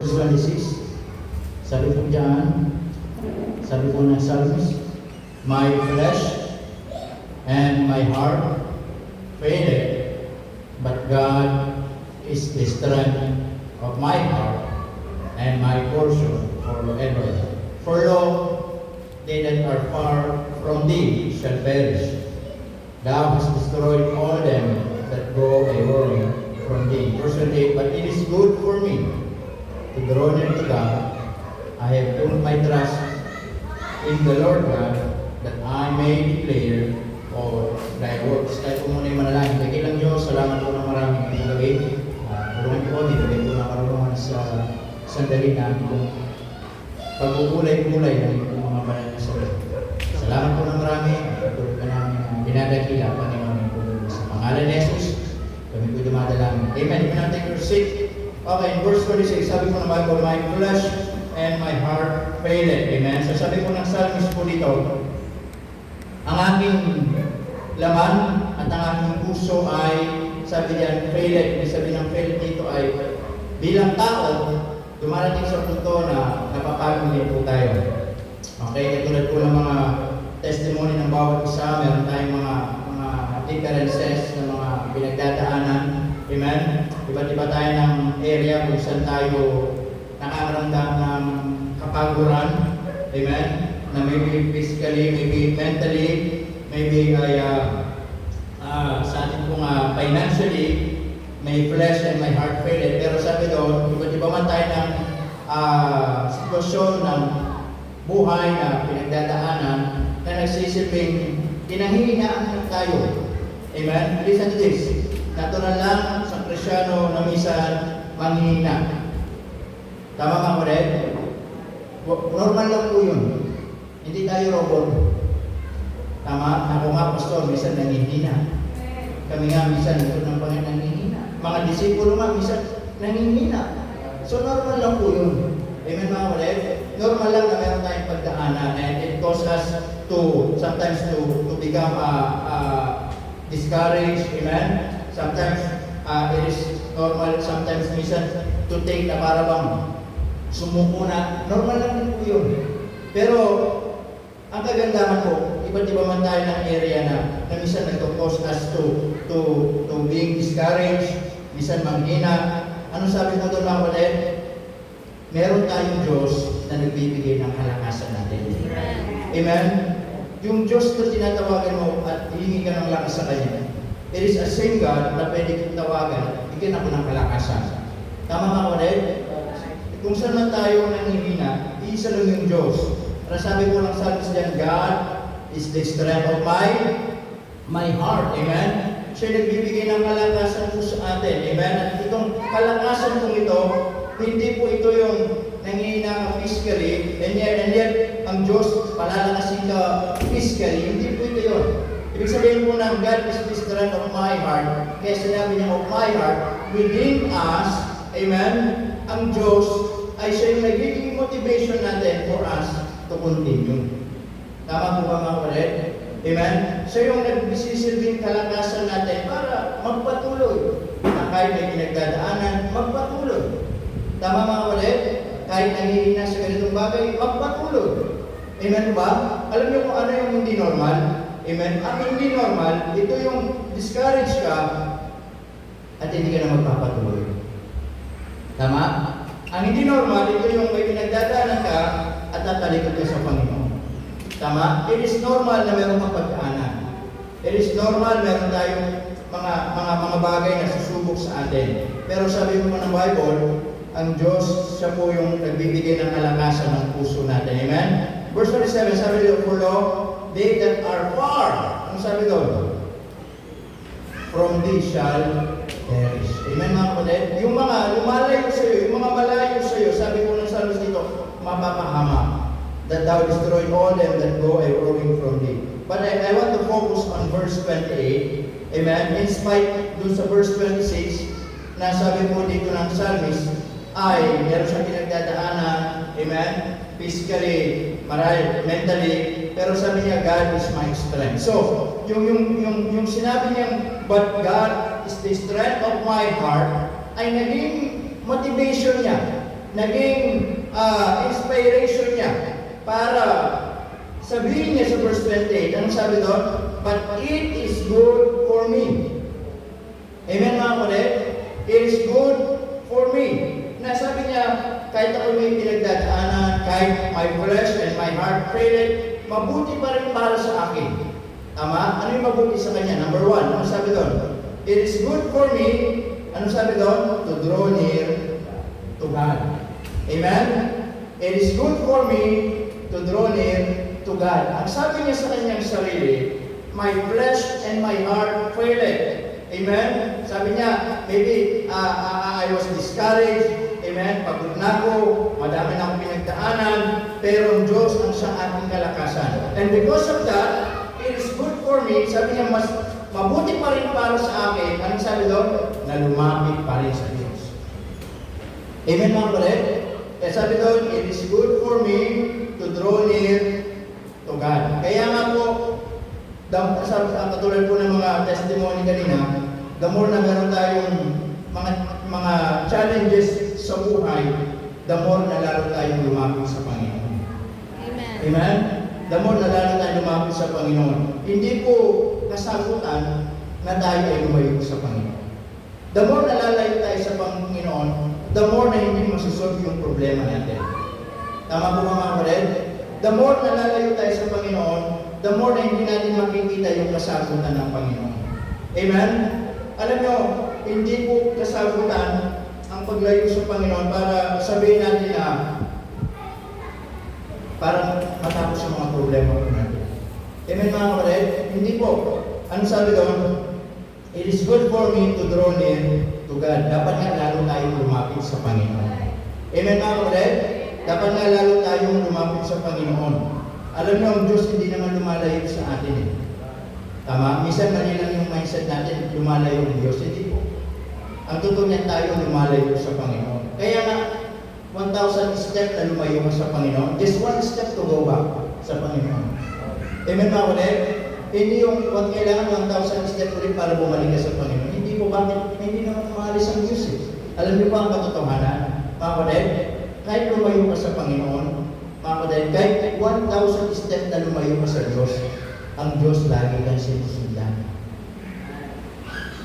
Verse 26, sabi po dyan, sabi po ng psalmist, my flesh and my heart faileth, but God is the strength of my heart and my portion forever. For lo, they that are far from thee shall perish. Thou hast destroyed all them that go a-whoring from thee. Verse 28, but it is good for me to draw near to God. I have put my trust in the Lord God, that I may declare all thy works. Tayo po muna yung manalangin. Kaya lang Diyos, salamat po ng maraming gabi. Tulungan po, dito kayo po nakarunungan sa sandali na itong pagkukulay-kulay ng itong mga banal na sabi. Salamat po ng marami. Tulog ka namin dinadakila, Panginoon po. Sa pangalan ni Jesus, kami po dumadalangin. Amen. You can take your seat. Okay, in verse 26, sabi po ng Bible, my flesh and my heart faileth. Amen. So sabi po ng psalmist po dito, ang aking laman at ang aking puso ay, sabi diyan, faileth. Ibig sabihin ng faileth dito ay, bilang tao, dumarating sa punto na napapagod din po tayo. Okay, katulad po ng mga testimony ng bawat isa, meron tayong mga differences ng mga pinagdadaanan. Amen? Iba't-iba tayo ng area kung saan tayo nakakaramdam ng kapaguran. Amen? Na maybe physically, maybe mentally, maybe sa atin pong financially, may flesh and my heart failed. Pero sabi doon, iba't-iba man tayo ng sitwasyon ng buhay na pinagdadaanan na nagsisilbing kinanghihinaan tayo. Amen? Listen to this. Natural lang sa Kristyano na minsan manghihina. Tama ba ko rin? Normal lang po yun. Hindi tayo robot. Tama? Ako nga, pastor, minsan nanghihina. Kami nga, minsan ito ng Panginoon nanghihina. Mga disipulo nga, minsan nanghihina. So, normal lang po yun. Amen mga kulit? Normal lang na meron tayong pagdaanan, and it causes us to, sometimes to become discouraged. Amen? Sometimes it is normal, sometimes minsan to think na para bang sumuko na. Normal lang din po yun. Pero, ang kagandahan po, iba't iba man tayo ng area na minsan nag-cause us to being discouraged, minsan manghina. Ano sabi mo doon mga kulit? Meron tayong Diyos na nagbibigay ng kalakasan natin. Amen? Yung Diyos na tinatawagan mo at hihingi ka ng lakas sa Kanya, it is a same God na pwede kong tawagan, bigyan ako ng kalakasan. Tama mga kulit? Kung saan man tayo nanghihina, iisa lang yung Diyos. Para sabi ko lang sa atin diyan, God is the strength of my heart. Amen? Siya nagbibigay ng kalakasan po sa atin. Amen? At itong kalakasan po ito, hindi po ito yung nanghihina ka physically, and yet ang Diyos palalakasin ka physically. Hindi po ito yun. Ibig sabihin po ng God is the strength of my heart. Kaya sinabi niya of my heart, within us, amen, ang Diyos ay siya yung nagiging motivation natin for us to continue. Tama po ba mga kulit? Amen? Siya yung nagsisilbing kalakasan natin para magpatuloy. Na kahit may pinagdadaanan, magpatuloy. Tama mga kulit? Kahit nanghihina sa ganitong bagay, magpatuloy. Amen ba? Alam niyo kung ano yung hindi normal? Amen? Ang hindi normal, ito yung discourage ka at hindi ka na magpapatuloy. Tama? Ang hindi normal, ito yung may pinagdadaanan ka at tatalikod ka sa Panginoon. Tama? It is normal na meron kang pagkaanan. It is normal meron tayong mga bagay na susubok sa atin. Pero sabi mo ng Bible, ang Diyos, siya po yung nagbibigay ng kalakasan ng puso natin. Amen? Verse 27, sabi doon, for lo, they that are far. Ano sabi doon? From thee shall perish. Amen mga kapatid? Yung mga lumalayo sa iyo, yung mga malayo sa iyo, sabi po ng Psalmist dito, mapapahama. That thou destroy all them that go a-whoring from thee. But I want to focus on verse 28. Amen? In spite dun sa verse 26, na sabi po dito ng Psalmist, ay meron siyang pinagdadaanan, amen? Physically, mentally, pero sabi niya, God is my strength. So, yung sinabi niyang, but God is the strength of my heart, ay naging motivation niya naging inspiration niya para sabihin niya sa verse 28, anong sabi doon? But it is good for me. Amen mga kulit? It is good for me. Nasabi niya, kahit ako may pinagdadaanan, kahit my flesh and my heart failed, mabuti pa rin para sa akin. Tama? Ano yung mabuti sa kanya? Number one, ano sabi doon? It is good for me, ano sabi doon? To draw near to God. Amen? It is good for me to draw near to God. Ang sabi niya sa kanyang sarili, my flesh and my heart failed. Amen? Sabi niya, maybe I was discouraged. Amen? Pagod na ako, madami na akong pinagdaanan, pero ang Diyos ang siyang aking kalakasan. And because of that, it is good for me. Sabi niya, mas mabuti pa rin para sa akin. Anong sabi doon? Na lumapit pa rin sa Diyos. Amen mga kulit? Kaya sabi doon, it is good for me to draw near to God. Kaya nga po, katulad po ng mga testimony kanina, the more na meron tayong mga challenges sa buhay, the more na lalo tayong lumapit sa Panginoon. Amen. Amen? The more na lalo tayong lumapit sa Panginoon. Hindi po kasagutan na tayo ay lumayo sa Panginoon. The more na lalayo tayo sa Panginoon, the more na hindi masusolve yung problema natin. Tama po mga kapatid? The more na lalayo tayo sa Panginoon, the more na hindi natin makikita yung kasagutan ng Panginoon. Amen? Alam nyo, hindi po kasagutan ang paglayo sa Panginoon para sabihin natin na para matapos ang mga problema po natin. Amen mga kapatid? Hindi po. Ano sabi doon? It is good for me to draw near to God. Dapat nga lalo tayong lumapit sa Panginoon. Amen mga kapatid? Dapat nga lalo tayong lumapit sa Panginoon. Alam niyo, ang Diyos hindi naman lumalayo sa atin eh. Tama? Minsan mali lang yung mindset natin, lumalayo ng Diyos. Hindi po. Ang totoo niyan tayo lumalayo sa Panginoon. Kaya nga, 1,000 step na lumayo ka sa Panginoon, just one step to go back sa Panginoon. Amen mga kulit? Hindi yung kailangan 1,000 step ulit para bumalik ka sa Panginoon. Hindi po, bakit? Hindi naman maalis ang Diyos eh. Alam niyo ba ang katotohanan? Mga kulit, kahit lumayo ka sa Panginoon, mga kulit, kahit 1,000 step na lumayo ka sa Diyos, ang Diyos lagi kang sinusundan.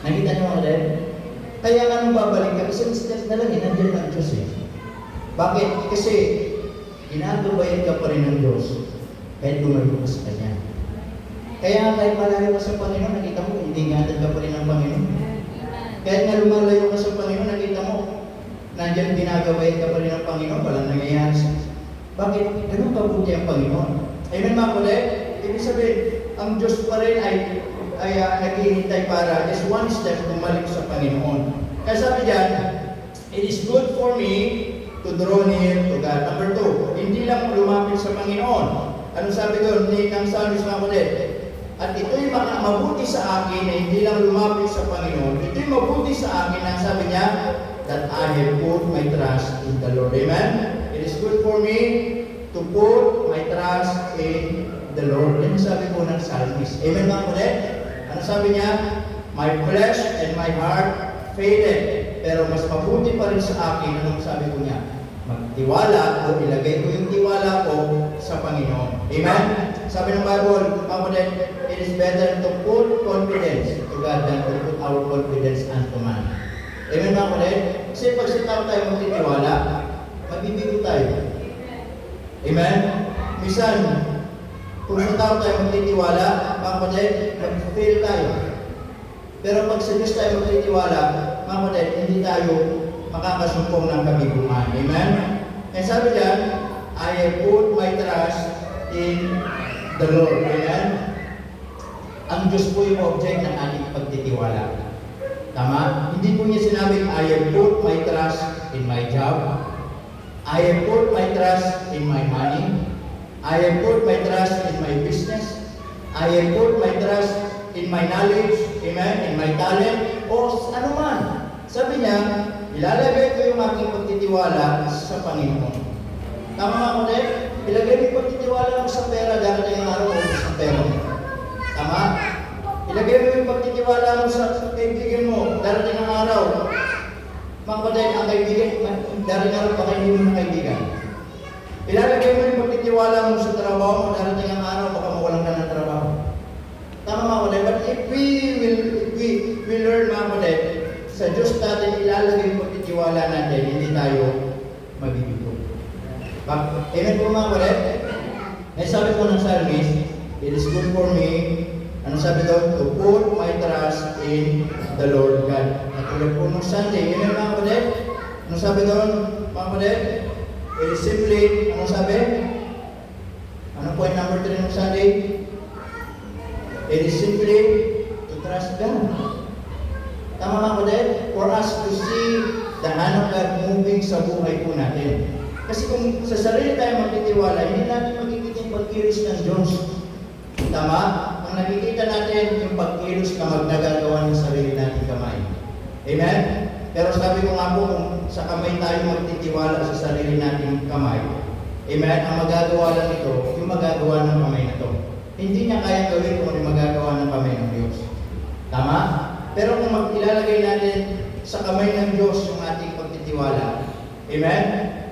Nakita niyo mga kulit? Kaya nga nung babalik ka, isang step na lang, nandiyan ang Diyos eh. Bakit? Kasi ginagabayan ka pa rin ng Diyos kahit lumayo ka sa Kanya. Kaya kahit malayo ka sa Panginoon, nakita mo, hindi ingatan ka pa rin ng Panginoon. Kahit nga lumalayo ka sa Panginoon, nakita mo, nandiyan ginagabayan ka pa rin ng Panginoon, walang nangyayari sa Bakit? Ganun kabuti ang Panginoon. Amen mga kulit? Ibig sabihin, ang Diyos pa rin ay naghihintay para just one step bumalik sa Panginoon. Kaya sabi diyan, it is good for me to draw near to God. Number 2, hindi lang lumapit sa Panginoon. Anong sabi doon ng Psalmist mga kulit? At ito'y mabuti sa akin na hindi lang lumapit sa Panginoon. Ito'y mabuti sa akin na sabi niya, that I have put my trust in the Lord. Amen? It is good for me to put my trust in the Lord. Yan sabi po ng Psalmist. Amen mga kulit? Ano sabi niya? My flesh and my heart faded. Pero mas mabuti pa rin sa akin, anong sabi ko niya? Magtiwala o ilagay ko yung tiwala ko sa Panginoon. Amen? Sabi ng Bible, it is better to put confidence to God than to put our confidence unto man. Amen mga kulit? Kasi pag sa tao tayo magtitiwala, mabibigo tayo. Amen? Minsan, kung sa tao tayo magtitiwala, mga kulit, mag-fail tayo. Pero pag sa Diyos tayo magtitiwala, mga kulit, hindi tayo makakasumpong ng kabiguan. Amen? And sabi diyan, I have put my trust in the Lord. Amen? Ang Diyos po yung object ng ating pagtitiwala. Tama? Hindi po niya sinabing, I have put my trust in my job. I have put my trust in my money. I have put my trust in my business. I have put my trust in my knowledge. Amen? In my talent. O ano man. Sabi niya, ilalagay ko yung aking pagtitiwala sa Panginoon. Tama nga ulit? Ilagay mo yung pagtitiwala mo sa pera, darating ang araw mo sa pera mo. Tama? Ilagay mo yung pagtitiwala mo sa kaibigan mo, darating ang araw, Mga kapatid, ang kaibigan, darating pa kayo ng kaibigan. Ilalagay mo yung pagtitiwala mo sa trabaho mo, darating ang araw, baka mawalan ka ng trabaho. Tama mga kapatid, but if we learn mga kapatid, sa Diyos natin ilalagay yung pagtitiwala natin, hindi tayo mabibigo. Amen po mga kapatid? May sabi po ng psalmist, it is good for me, ano sabi doon? To put my trust in the Lord God. At ulit po nung Sunday, amen mga kapatid? Ano sabi doon mga kapatid? It is simply, ano sabi? Ano point number 3 nung Sunday? It is simply to trust God. Tama mga kapatid? For us to see the hand of God moving sa buhay po natin. Kasi kung sa sarili tayo magtitiwala, hindi natin makikita yung pagkilos ng Diyos. Tama? Ang nakikita natin yung pagkilos na magnagagawa ng sarili natin kamay. Amen? Pero sabi ko nga po, kung sa kamay tayo magtitiwala sa sarili natin kamay, amen, ang magagawa lang ito, yung magagawa ng kamay na ito. Hindi niya kaya gawin kung ano yung magagawa ng kamay ng Diyos. Tama? Pero kung ilalagay natin sa kamay ng Diyos yung ating pagtitiwala, amen,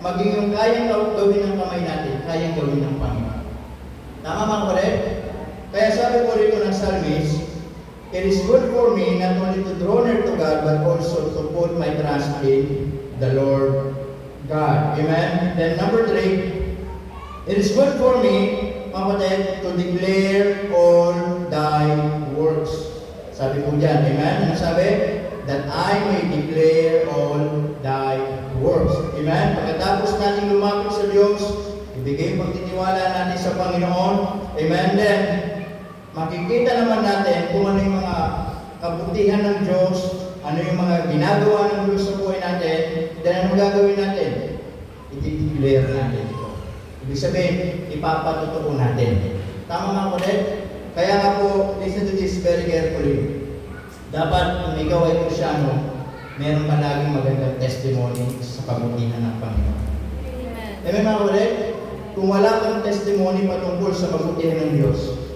maging yung kayang gawin ng kamay natin, kayang gawin ng Panginoon. Tama mga kapatid? Kaya sabi po rito ng psalmist, it is good for me not only to draw near to God, but also to put my trust in the Lord God. Amen? Then number 3, it is good for me, mga kapatid, to declare all thy works. Sabi po dyan, amen? Ano sabi? That I may declare all thy works. Amen? Pagkatapos natin lumapit sa Diyos, ibigay pagtitiwala natin sa Panginoon. Amen? Then, makikita naman natin kung ano yung mga kabutihan ng Diyos, ano yung mga ginagawa ng Diyos sa buhay natin, then ano gagawin natin? I-declare natin ito. Ibig sabihin, ipapatotoo natin. Tama mga kapatid? Kaya nga po, listen to this very carefully. Dapat kung ikaw ay Kristyano, meron ka laging magandang testimony sa kabutihan ng Panginoon. Amen mga kapatid? Kung wala kang testimony patungkol sa kabutihan ng Diyos,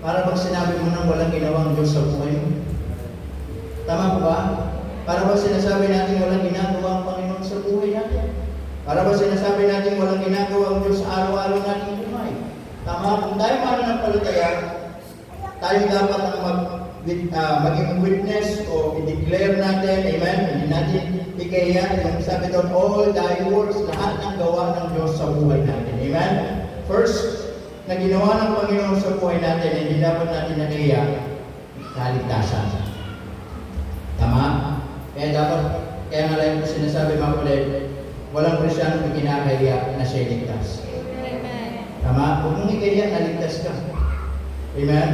para bang sinabi mo nang walang ginawang Diyos sa buhay mo? Tama po ba? Para bang sinasabi natin walang ginagawang Panginoon sa buhay natin? Para bang sinasabi natin walang ginagawang Diyos sa araw-araw nating buhay? Tama? Kung tayo mananampalataya, tayo dapat ang maging witness o i-declare natin, amen? Hindi natin ikahiya, yung sabi doon, all thy works, lahat ng gawa ng Diyos sa buhay natin. Amen? First, na ginawa ng Panginoon sa buhay natin, hindi dapat natin nakiya, kaligtasan. Tama? Kaya nga lang po sinasabi mga kulit, walang Kristyano na kinakahiya na siya ligtas. Tama? Huwag mong ikahiya, naligtas ka. Amen?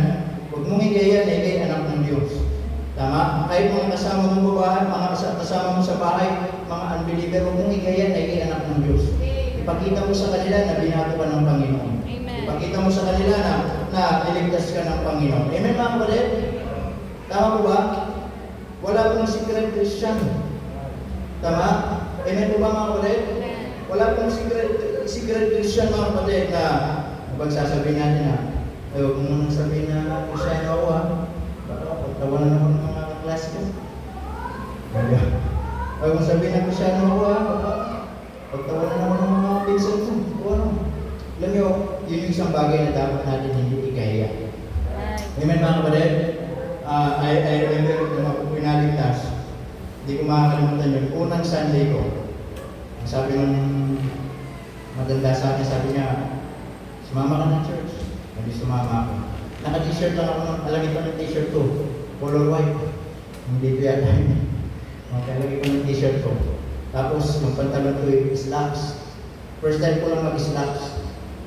Huwag mong ikahiya, na ikay anak ng Diyos. Tama? Kahit mga kasama mong babae, mga kasama mo sa bahay, mga unbeliever, huwag mong ikahiya, na ikay anak ng Diyos. Ipakita mo sa kanila na binato ka ng Panginoon. Ipakita mo sa kanila na niligtas ka ng Panginoon. Amen mga kapatid? Tama po ba? Wala pong secret Christian. Tama? Amen po ba mga kapatid? Wala pong secret Christian mga kapatid na pagsasabihin natin na huwag mo nang sabihin na Kristyano ako ha. Baka pagtawanan ako ng mga klase ko. Huwag mo sabihin na Kristyano ako ha. Pagtawanan ako ng mga pinsan ko. Ano? Alam nyo, yun yung isang bagay na dapat natin hindi ikahiya. Amen mga kapatid? I remember nung ako pinaligtas, hindi ko makakalimutan yun. Unang Sunday ko, sabi ng maganda sa akin, sabi niya, sumama ka ng church. Hindi sumama ako. Naka-t-shirt lang ako, alam ito ng t-shirt ko, color white. Hindi ko yata yun. Okay, lagi ko ng t-shirt ko. Tapos, yung pantalon ko yung slacks. First time ko lang mag-slacks.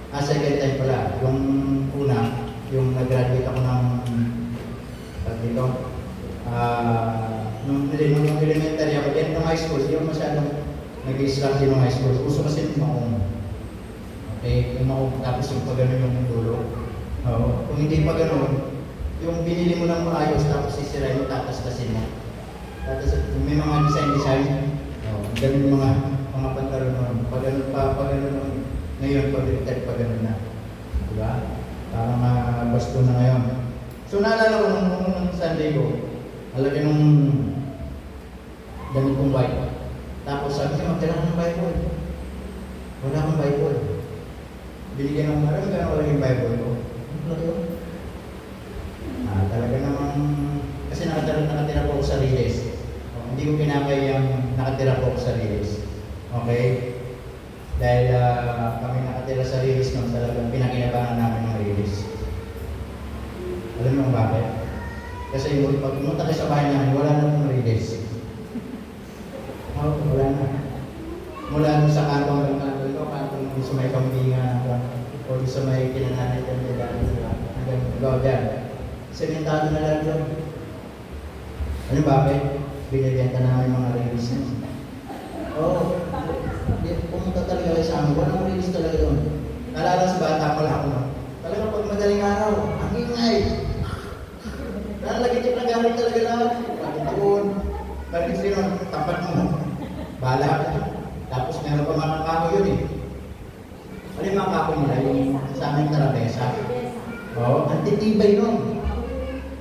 Second time pala. Yung una, yung nag-graduate ako ng dito. Nung elementary ako, then nung high school, hindi ako masyadong nag-slack din ng high school. Gusto kasi yung maong. Okay, yung maong, tapos yung pag-ano yung dulo. Kung hindi pa gano'n, yung binili mo ng maayos, tapos sisirain mo, tatastasin mo. Tapos may mga design. Ganun yung mga pantalon naman. Pag-ano ngayon, pag-retire, pag-ano na. Diba? Parang basto na ngayon. So naalala ko nung Sunday ko, alagay nung damit kong white. Wala akong Bible. Binigyan ng marami ka wala yung Bible ko. Ano yun? Talaga namang, kasi nakatira po ako sa Riles. Hindi ko pinakayang nakatira po ako sa Riles. Okay? Dahil kami nakatira sa Riles noon, talagang pinakinabangan namin ng Riles. Alam mo bakit? Kasi pag pumunta kayo sa bahay namin, wala na pong Riles. Wala na. Mula doon sa kantong sa may kambingan, o sa may kinananay hanggang gawa dyan. Sementado na lang doon. Ano bakit? Binibenta namin mga release na. Oo. Pumunta talaga kayo sa amin. Walang release talaga doon. Nalala sa bata ko lang ako. Talaga pag madaling araw, ang ingay. Nalagit yung nagalit talaga lahat. Bakit doon? Bakit sino? Tapat mo. Bahala ka. Tapos meron pa mga kako yun eh. Ano yung mga kako nila? Yung sa aming tarabesa. Oo. Ang titibay nun.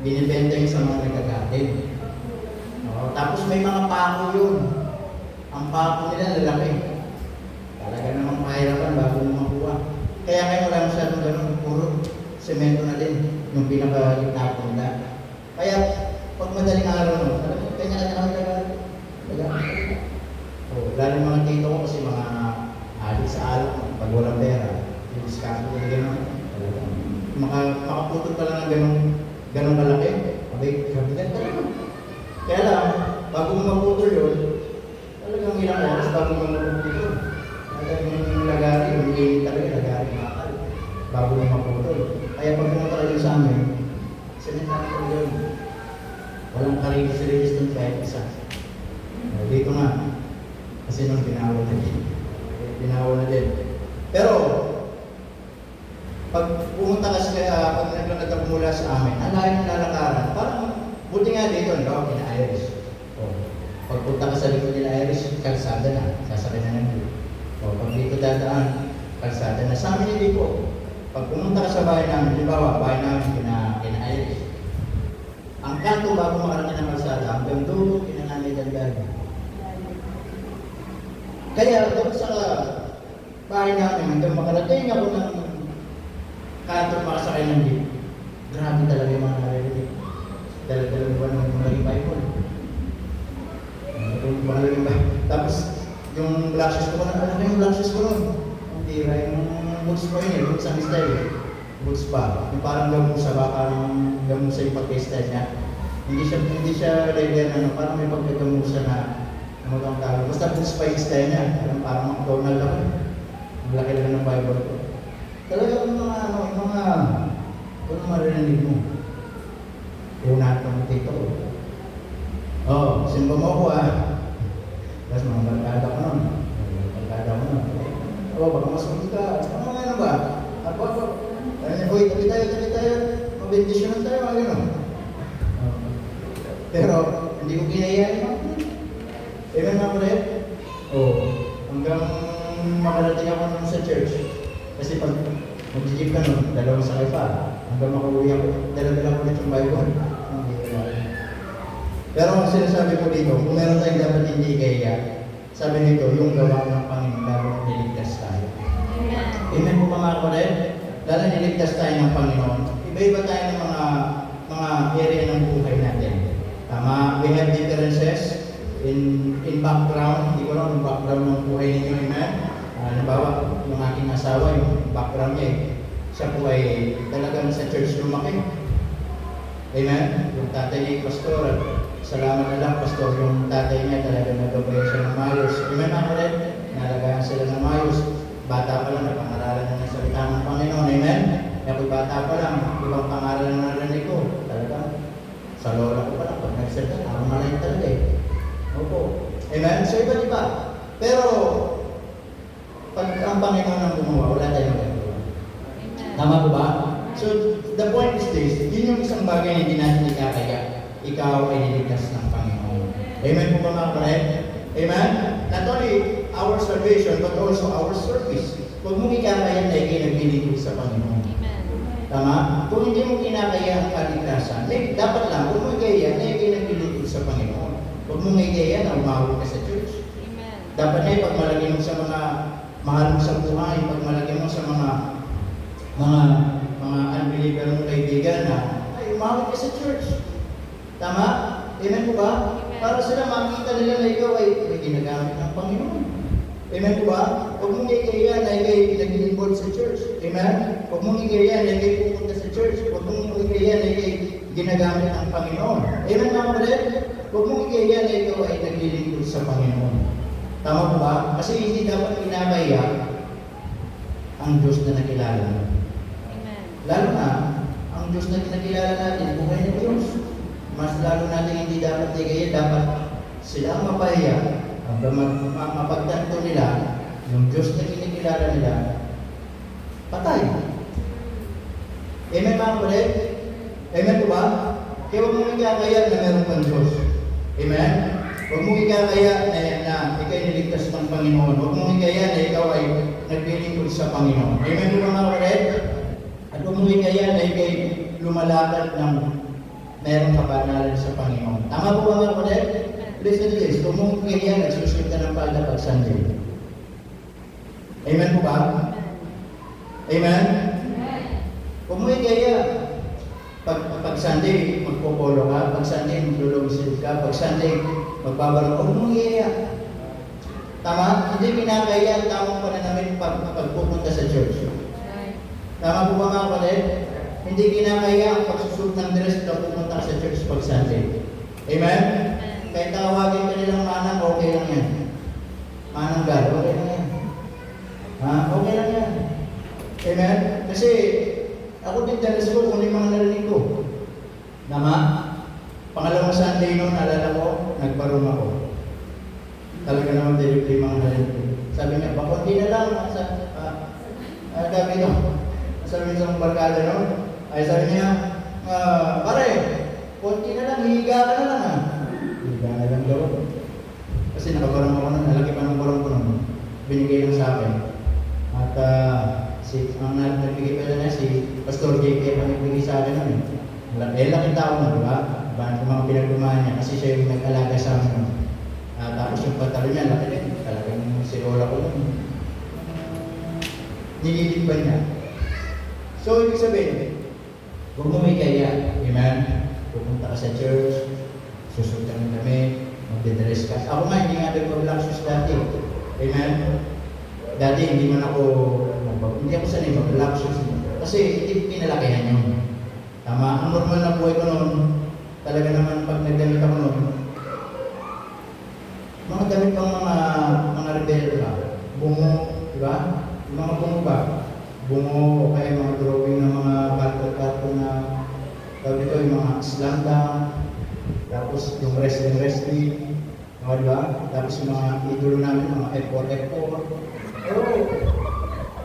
Binibenta yun sa mga nagagatin. Tapos may mga pako yun. Ang pako nila lalaki. Talaga namang mahirapan bago mo makuha. Kaya kayo wala masyadong ganun. Puro semento na din yung pinaka-pako nila. Kaya pag madaling araw no, talagang kanya-kanya talaga. Lalo mga tito ko kasi mga adik sa alak, pag walang pera, yung discount ko na gano'n. Makaputol ka lang ng ganong kalaki. Kabigat talaga. Kaya lang, bago mo maputol yun, talagang ilang oras bago mo maputol yun. Talagang lagari, yung talaga lagari makakal. Bago mo maputol. Kaya pag pumunta kayo sa amin, sinitahan ko yun. Walang karinis-rinis dun kahit isa. Dito nga, kasi nung binawa na din. Binawa na din. Pero, pag pumunta kasi pag naglalagay ako mula sa amin, ang layo ng lalakaran, parang buti nga dito, no? Kina-Irish. Pag punta ka sa likod nila Irish, kalsada na. Sasakay na ng blue. Pag dito dadaan, kalsada na. Sa amin hindi po. Pag pumunta ka sa bahay namin, halimbawa, bahay namin kina-Irish. Ang kanto bago makarating ng kalsada, hanggang dulo, kinananay dagdag. Kaya doon sa bahay namin, hanggang makarating ako ng kanto makasakay ng jeep. Grabe talaga yung mga naririnig. Dala-dala buwan ng mga Bible. Tapos, yung black shoes ko na, ano yung black shoes ko nun? Ang tira, yung boots ko yun eh, boots ang style. Boots pa. Yung parang gamusa ba, parang gamusa yung pagka-style niya. Hindi siya leather na, parang may pagkagamusa na ang tawag. Basta boots pa yung style niya. Parang McDonald ako. Ang laki lang ng Bible ko. Talaga yung mga maririnig mo. Una itong tito ko. Simba mo ako Tapos mga barkada ko nun. Baka masunod ka. Ano ba? Uy, tabi tayo. Mabendisyonan tayo, mga gano'n. Pero, hindi ko kinayaan mo. Amen mga kulit? Hanggang makarating ako nun sa church. Kasi pag mag-jeep ka nun, dalawang sakay pa. Hanggang makauwi ako, dala-dala ko ulit yung Bible. Pero ang sinasabi ko dito, kung meron tayong dapat hindi kaya, sabi nito, yung gawa ng Panginoon, lalo niligtas tayo. Amen po mga kulit? Lalo niligtas tayo ng Panginoon. Iba-iba tayo ng mga area ng buhay natin. Tama, we have differences in background. Hindi ko lang yung background ng buhay ninyo, amen? Halimbawa, yung aking asawa, yung background niya, siya po ay talagang sa church lumaki. Amen? Yung tatay niya, pastor, salamat na lang, pastor, yung tatay niya talaga nagabay siya ng mayos. Amen ako rin? Nalagayan sila ng mayos. Bata pa lang, napangaralan na ng salita ng Panginoon. Amen? Ako'y bata pa lang, ibang pangaralan na narinig ko. Talaga, sa lola ko pa lang, pag nagsalita, parang malayin talaga eh. Opo. Amen? So iba diba? Pero, pag ang Panginoon ang gumawa, wala tayong magagawa. Tama po ba? So, the point is this, yun yung isang bagay na hindi natin ikakaya. Ikaw ay niligtas ng Panginoon. Amen po ba mga kapatid? Amen? Not only our salvation, but also our service. Huwag mong ikakaya na ikinaglilingkod sa Panginoon. Tama? Kung hindi mo kinakaya ang kaligtasan, dapat lang, huwag mong ikaya na ikinaglilingkod sa Panginoon. Huwag mong ikaya na umawag ka sa church. Dapat na ipagmalagay mo sa mga mahal mo sa buhay, pagmalaki mo sa mga unbeliever mong kaibigan na ay umawit ka sa church. Tama? Amen po ba? Para sila makita nila na ikaw ay ginagamit ng Panginoon. Amen po ba? Huwag mong ikaya na ikay nag-involve sa church. Amen? Huwag mong ikaya na ikay pupunta sa church. Huwag mong ikaya na ikay ginagamit ng Panginoon. Amen mga kapatid? Huwag mong ikaya na ikaw ay naglilingkod sa Panginoon. Tama po ba? Kasi hindi dapat kinakaya ang Diyos na nakilala mo. Amen. Lalo na, ang Diyos na nakilala natin, buhay na Diyos. Mas lalo natin hindi dapat ikaya, dapat sila ang mapahiya hanggang mapagtanto nila yung Diyos na kinikilala nila, patay. Amen mga kapatid? Amen po ba? Kaya huwag mong ikakaya na meron pang Diyos. Amen? Huwag mong ikakaya na ikay niligtas ng Panginoon. Huwag mong ikaya na ikaw ay naglilingkod sa Panginoon. Amen po mga kapatid? At huwag mong ikaya na ikay lumalakad ng merong kabanalan sa Panginoon. Tama po ba mga kapatid? Listen to this. Huwag mong ikaya nagsusunod ka ng palda pag Sunday. Amen po ba? Amen? Huwag mong ikaya pag Sunday, magpopolo ka. Pag Sunday, maglulumisid ka. Pag Sunday, magbabaro. Huwag mong ikaya. Tama? Hindi pinakaya ang tamang pananamit pagpupunta sa church. Tama po ba mga kapatid? Hindi kinakaya ang pagsusuot ng dress na pupunta sa church pag Sunday. Amen? Kahit tawagin ka nilang manang, okay lang yan. Manang God, okay lang yan. Ha? Okay lang yan. Amen? Kasi, ako din dalas ko kung yung mga narinig ko. Tama? Pangalawang Sunday noon, naalala ko, nagbarong ako. Talaga naman din yung mga narinig ko. Sabi niya, bakunti na lang. Sabi ko, sabi niya sa barkada noon, ay sabi niya, pare, konti na lang, hihiga ka na lang ha. Hihiga na lang daw. Kasi nakabarong ako noon, nalaki pa ng barong ko noon. Binigay lang sa akin. At ang nagbigay pa na si Pastor JP ang nagbigay sa akin noon eh. Laking tao na, di ba? Bakit yung mga pinagdumaan niya, kasi siya yung nag-alaga sa amin. Tapos yung patalo niya, laki din. Talagang si Lola ko noon. Nililip ba niya? So, ibig sabihin, huwag mo may kaya. Amen? Pupunta ka sa church, susunod ka ng kami, magdidress ka. Ako nga, hindi nga nag-black shoes dati. Amen? Dati, hindi man ako sanay mag-black shoes. Kasi hindi pinalakihan yun. Tama? Ang normal na buhay ko noon, talaga naman pag nagdamit ako noon, mga damit pang mga rebelde ba? Bungo, di ba? Yung mga bungo ba? Bungo o kaya mga drawing ng mga barko na tawag ito, yung mga slanda, tapos yung wrestling, di ba? Tapos yung mga idolo namin, mga F4. Oh,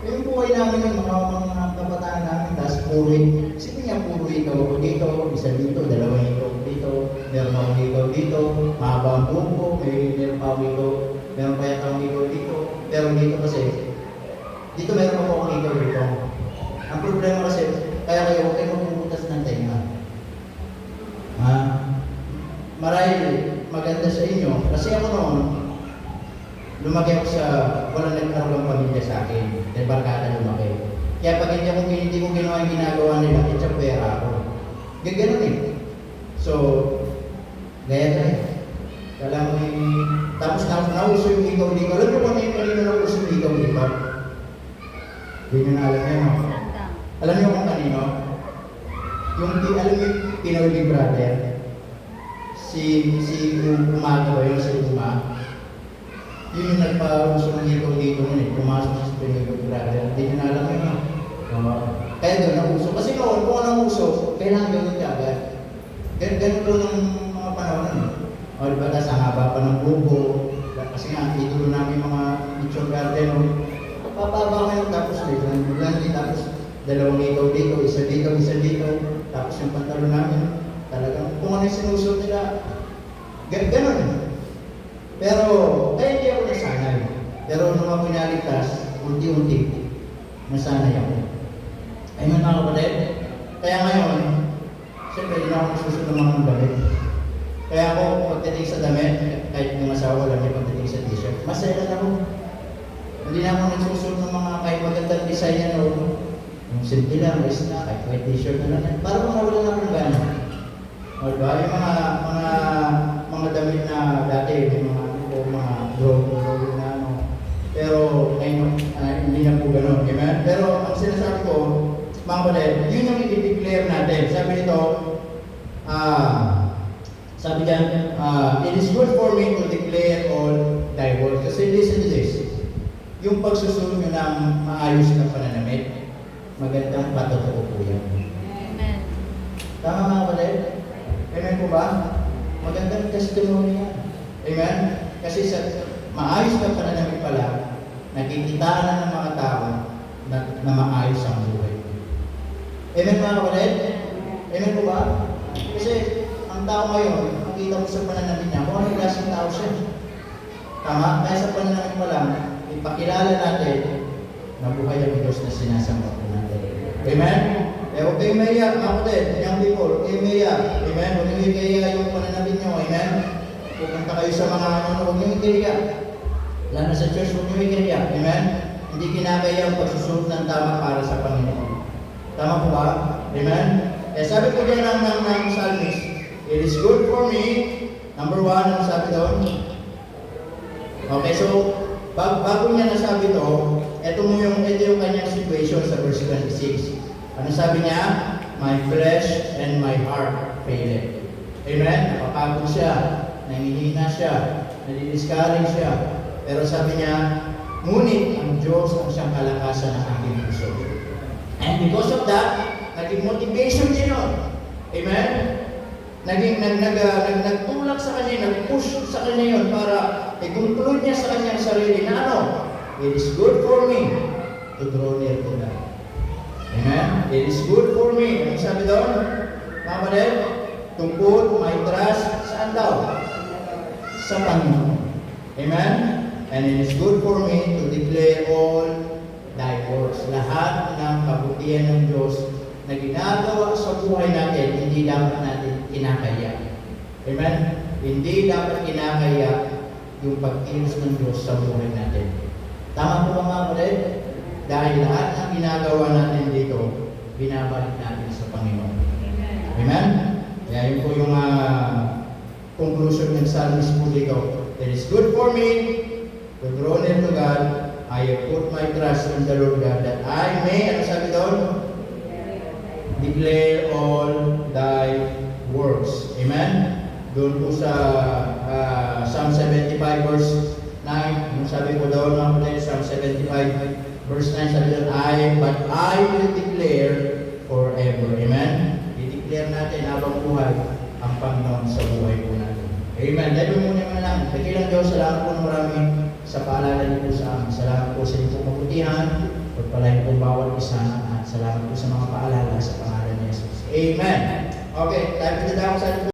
yung buhay namin yung mga kabataan namin, tapos puri. Sige niya, puri ikaw ako dito, isa dito, dalawang ikaw dito, meron akong ikaw dito, mahaba ang buko, meron pa akong ikaw, meron pa yata akong ikaw dito, pero dito kasi, dito meron pa akong ikaw dito. Ang problema kasi, kaya kayo huwag kayo magpupuntas ng tenga. Marahil maganda sa inyo, kasi ako noon, lumaki ako sa walang nagkaroon pamilya sa akin. Dahil barkada lumaki. Kaya pag hindi ko ginawa yung ginagawa nila, pera ako. Gano'n eh. So, gaya. Kala mo yung... Tapos nauso yung ikaw-ikaw. Alam mo kung ano yung kanina nauso yung ikaw-ikaw? Hindi nyo na alam yan, no? Alam nyo kung kanino? Alam nyo yung Pinoy Big Brother? Si Umaga ba yun? Si Umaga? Yun yung nagpa-uso ng ikaw-ikaw nun eh. Pumasok sa Pinoy Big Brother. Hindi nyo na alam yun, no? Kaya doon ang uso. Kasi noon, kung anong uso, kailangan gano'n ka agad. Ganun doon ang mga panahon nun. O diba, tas ang haba pa ng bubo. Kasi nga, idolo namin mga Mitchell Garden. Papaba kayo, tapos biglang tapos dalawang ikaw dito, isa dito. Tapos yung pantalo namin, talagang kung ano yung sinusot nila, ganun. Pero, kaya hindi ako nasanay. Pero nung ako naligtas, unti-unti, nasanay ako. Ayun mga kapatid. Kaya ngayon, siyempre hindi ako nasusunod ng mga damit. Kaya ako, pagdating sa damit, kahit yung asawa lang yung pagdating sa t-shirt, masaya lang ako. Hindi na ako nagsusuot ng mga kahit magandang design yan o yung simple lang, is na, kahit white t-shirt na lang. Parang wala na akong gano'n. O diba? Yung mga damit na dati, yung mga drawing na ano. Pero ngayon, hindi na po gano'n. Amen? Pero ang sinasabi ko, mga kapatid, yun yung i-declare natin. Sabi dyan, it is good for me to declare all thy words. Kasi listen to this. Yung pagsusunod nyo ng maayos na pananamit, magandang patotoo po yan. Amen. Tama mga kapatid? Amen po ba? Magandang testimony yan. Amen? Kasi sa maayos na pananamit pala, nakikitaan na ng mga tao na maayos ang buhay. Amen mga kapatid? Amen po ba? Kasi ang tao ngayon, makita mo sa pananamit niya, kung anong klaseng tao siya. Tama? Kaya sa pananamit pa lang, ipakilala natin na buhay ang Diyos na sinasamba po natin. Amen? Huwag kayong maiyak, mga kapatid, young people, huwag kayong maiyak. Amen? Huwag kayong ikaiyak yung pananamit niyo. Amen? Pupunta kayo sa mga huwag kayong ikaiyak. Lalo sa church, huwag kayong ikaiyak. Amen? Hindi kinakaya ang pagsusunod ng tama para sa Panginoon. Tama po ba? Amen? Sabi ko dyan ng psalmist, it is good for me. Number 1, ano sabi doon? Okay, so, bago niya nasabi to, ito yung kanyang situation sa verse 26. Ano sabi niya? My flesh and my heart failed. Amen? Napapagod siya, nangihina siya, nadi-discourage siya. Pero sabi niya, ngunit ang Diyos ang siyang kalakasan ng aking puso. And because of that, naging motivation din yun. Amen? Nagtulak sa kanya, nag-push sa kanya yun para i-conclude niya sa kanyang sarili na ano? It is good for me to draw near to God. Amen? It is good for me. Anong sabi doon? Mga kapatid, to put my trust saan daw? Sa Panginoon. Amen? And it is good for me to declare all thy works. Lahat ng kabutihan ng Diyos na ginagawa sa buhay natin, hindi dapat natin kinakaya. Amen? Hindi dapat kinakaya yung pag-ilos ng Diyos sa buhay natin. Tama po ba mga kapatid? Dahil lahat ng ginagawa natin dito, binabalik natin sa Panginoon. Amen? Kaya yun po yung conclusion ng psalmist po dito. It is good for me to draw near to God. I have put my trust in the Lord God that I may, ano sabi doon? Declare all thy works. Amen? Doon po sa Psalm 75 verse 9, yung sabi ko doon mga kapatid, Psalm 75 verse 9, sabi doon, but I will declare forever. Amen? I-declare natin habang buhay ang Panginoon sa buhay po natin. Amen. Dahil muna naman lang, dakilang Diyos, salamat po ng marami sa paalala niyo po sa amin. Salamat po sa inyong mabutihan, pagpalain po bawat isa, at salamat po sa mga paalala sa pangalan ni Jesus. Amen. Okay, tayo pinadako sa